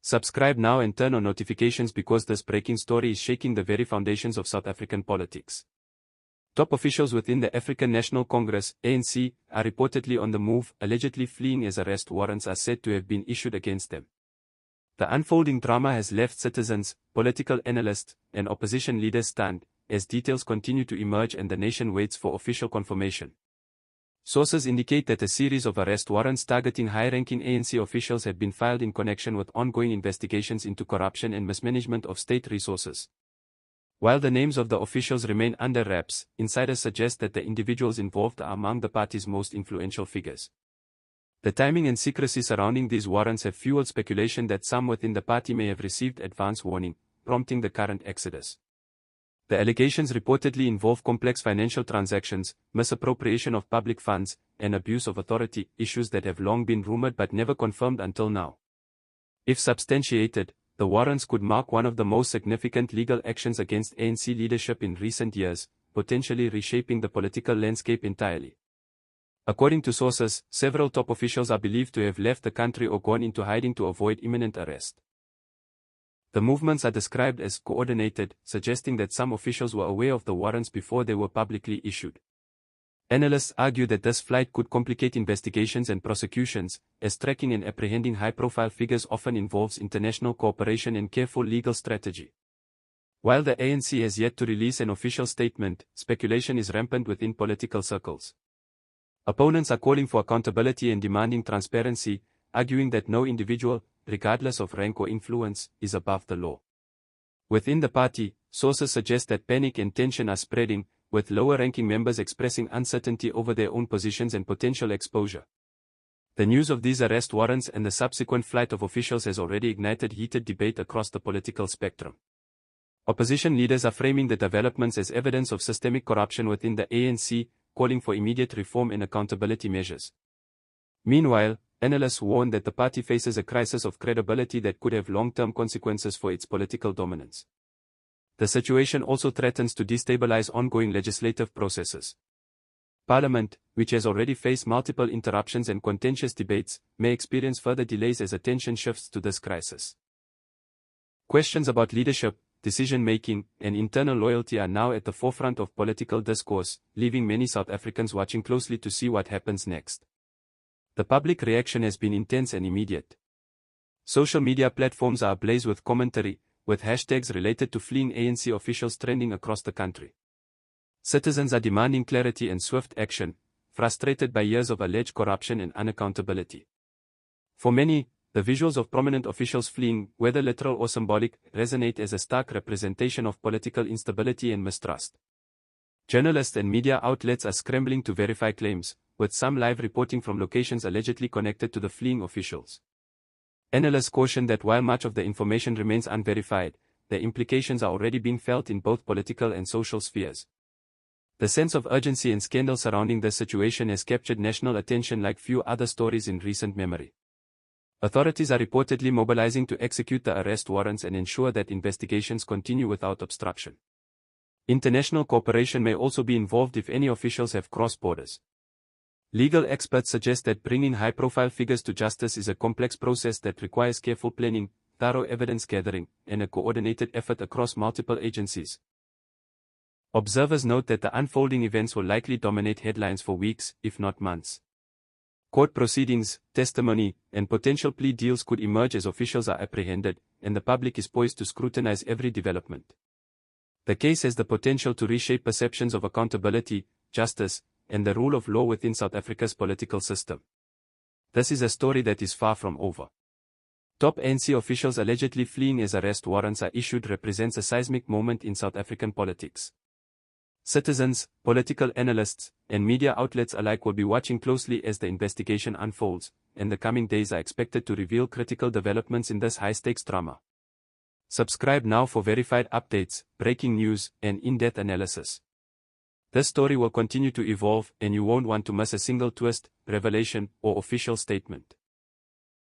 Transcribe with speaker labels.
Speaker 1: Subscribe now and turn on notifications because this breaking story is shaking the very foundations of South African politics. Top officials within the African National Congress, ANC, are reportedly on the move, allegedly fleeing as arrest warrants are said to have been issued against them. The unfolding drama has left citizens, political analysts, and opposition leaders stunned, as details continue to emerge and the nation waits for official confirmation. Sources indicate that a series of arrest warrants targeting high-ranking ANC officials have been filed in connection with ongoing investigations into corruption and mismanagement of state resources. While the names of the officials remain under wraps, insiders suggest that the individuals involved are among the party's most influential figures. The timing and secrecy surrounding these warrants have fueled speculation that some within the party may have received advance warning, prompting the current exodus. The allegations reportedly involve complex financial transactions, misappropriation of public funds, and abuse of authority, issues that have long been rumored but never confirmed until now. If substantiated, the warrants could mark one of the most significant legal actions against ANC leadership in recent years, potentially reshaping the political landscape entirely. According to sources, several top officials are believed to have left the country or gone into hiding to avoid imminent arrest. The movements are described as coordinated, suggesting that some officials were aware of the warrants before they were publicly issued. Analysts argue that this flight could complicate investigations and prosecutions, as tracking and apprehending high-profile figures often involves international cooperation and careful legal strategy. While the ANC has yet to release an official statement, speculation is rampant within political circles. Opponents are calling for accountability and demanding transparency, arguing that no individual, regardless of rank or influence, is above the law. Within the party, sources suggest that panic and tension are spreading, with lower-ranking members expressing uncertainty over their own positions and potential exposure. The news of these arrest warrants and the subsequent flight of officials has already ignited heated debate across the political spectrum. Opposition leaders are framing the developments as evidence of systemic corruption within the ANC, calling for immediate reform and accountability measures. Meanwhile, analysts warn that the party faces a crisis of credibility that could have long-term consequences for its political dominance. The situation also threatens to destabilize ongoing legislative processes. Parliament, which has already faced multiple interruptions and contentious debates, may experience further delays as attention shifts to this crisis. Questions about leadership, decision-making, and internal loyalty are now at the forefront of political discourse, leaving many South Africans watching closely to see what happens next. The public reaction has been intense and immediate. Social media platforms are ablaze with commentary, with hashtags related to fleeing ANC officials trending across the country. Citizens are demanding clarity and swift action, frustrated by years of alleged corruption and unaccountability. For many, the visuals of prominent officials fleeing, whether literal or symbolic, resonate as a stark representation of political instability and mistrust. Journalists and media outlets are scrambling to verify claims, with some live reporting from locations allegedly connected to the fleeing officials. Analysts caution that while much of the information remains unverified, the implications are already being felt in both political and social spheres. The sense of urgency and scandal surrounding this situation has captured national attention like few other stories in recent memory. Authorities are reportedly mobilizing to execute the arrest warrants and ensure that investigations continue without obstruction. International cooperation may also be involved if any officials have crossed borders. Legal experts suggest that bringing high-profile figures to justice is a complex process that requires careful planning, thorough evidence gathering, and a coordinated effort across multiple agencies. Observers note that the unfolding events will likely dominate headlines for weeks, if not months. Court proceedings, testimony, and potential plea deals could emerge as officials are apprehended, and the public is poised to scrutinize every development. The case has the potential to reshape perceptions of accountability, justice, and the rule of law within South Africa's political system. This is a story that is far from over. Top ANC officials allegedly fleeing as arrest warrants are issued represents a seismic moment in South African politics. Citizens, political analysts, and media outlets alike will be watching closely as the investigation unfolds, and the coming days are expected to reveal critical developments in this high-stakes drama. Subscribe now for verified updates, breaking news, and in-depth analysis. This story will continue to evolve, and you won't want to miss a single twist, revelation, or official statement.